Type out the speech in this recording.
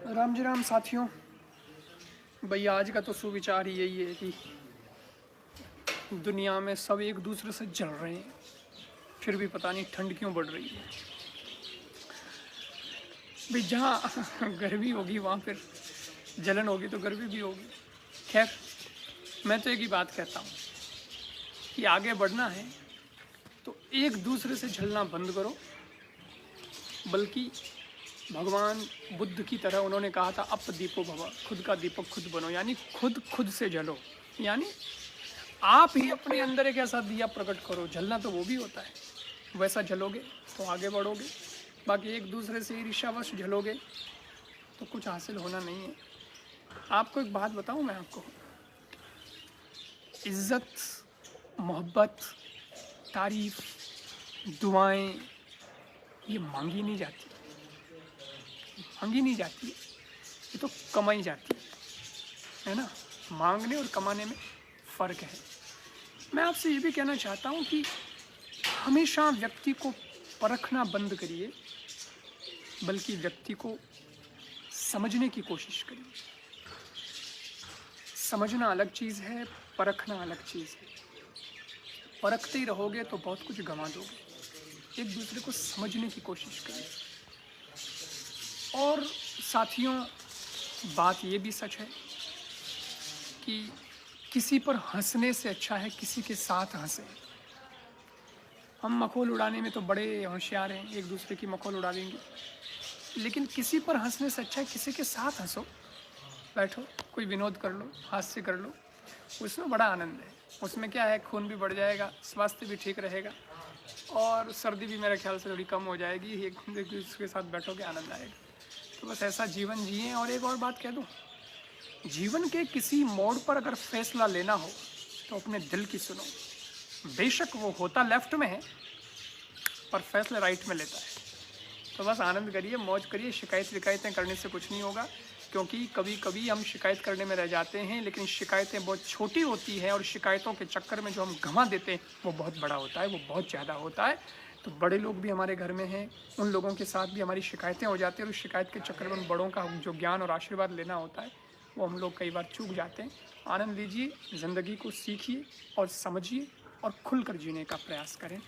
राम जी राम साथियों। भैया आज का तो सुविचार ही यही है कि दुनिया में सब एक दूसरे से जल रहे हैं, फिर भी पता नहीं ठंड क्यों बढ़ रही है। भाई जहाँ गर्मी होगी वहाँ फिर जलन होगी तो गर्मी भी होगी। खैर, मैं तो एक ही बात कहता हूँ कि आगे बढ़ना है तो एक दूसरे से जलना बंद करो। बल्कि भगवान बुद्ध की तरह उन्होंने कहा था अप दीपो भव, खुद का दीपक खुद बनो, यानी खुद से जलो। यानी आप ही अपने अंदर एक ऐसा दिया प्रकट करो। जलना तो वो भी होता है, वैसा जलोगे तो आगे बढ़ोगे। बाकी एक दूसरे से ईर्ष्यावश जलोगे तो कुछ हासिल होना नहीं है। आपको एक बात बताऊं मैं आपको, इज्जत, मोहब्बत, तारीफ, दुआएं ये मांगी नहीं जाती, मांगी नहीं जाती, ये तो कमाई जाती है ना। मांगने और कमाने में फ़र्क है। मैं आपसे ये भी कहना चाहता हूँ कि हमेशा व्यक्ति को परखना बंद करिए, बल्कि व्यक्ति को समझने की कोशिश करिए। समझना अलग चीज़ है, परखना अलग चीज़ है। परखते ही रहोगे तो बहुत कुछ गंवा दोगे। एक दूसरे को समझने की कोशिश करिए। और साथियों, बात ये भी सच है कि किसी पर हंसने से अच्छा है किसी के साथ हंसे। हम मखौल उड़ाने में तो बड़े होशियार हैं, एक दूसरे की मखौल उड़ा देंगे, लेकिन किसी पर हंसने से अच्छा है किसी के साथ हंसो। बैठो, कोई विनोद कर लो, हास्य कर लो, उसमें बड़ा आनंद है। उसमें क्या है, खून भी बढ़ जाएगा, स्वास्थ्य भी ठीक रहेगा और सर्दी भी मेरे ख्याल से थोड़ी कम हो जाएगी। एक दूसरे के साथ बैठोगे, आनंद आएगा। तो बस ऐसा जीवन जिए। और एक और बात कह दूँ, जीवन के किसी मोड़ पर अगर फैसला लेना हो तो अपने दिल की सुनो। बेशक वो होता लेफ्ट में है पर फैसला राइट में लेता है। तो बस आनंद करिए, मौज करिए। शिकायत विकायतें करने से कुछ नहीं होगा, क्योंकि कभी कभी हम शिकायत करने में रह जाते हैं, लेकिन शिकायतें बहुत छोटी होती है और शिकायतों के चक्कर में जो हम गंवा देते हैं वो बहुत बड़ा होता है, वो बहुत ज़्यादा होता है। तो बड़े लोग भी हमारे घर में हैं, उन लोगों के साथ भी हमारी शिकायतें हो जाती हैं और उस शिकायत के चक्कर में उन बड़ों का जो ज्ञान और आशीर्वाद लेना होता है वो हम लोग कई बार चूक जाते हैं। आनंद लीजिए, ज़िंदगी को सीखिए और समझिए और खुलकर जीने का प्रयास करें।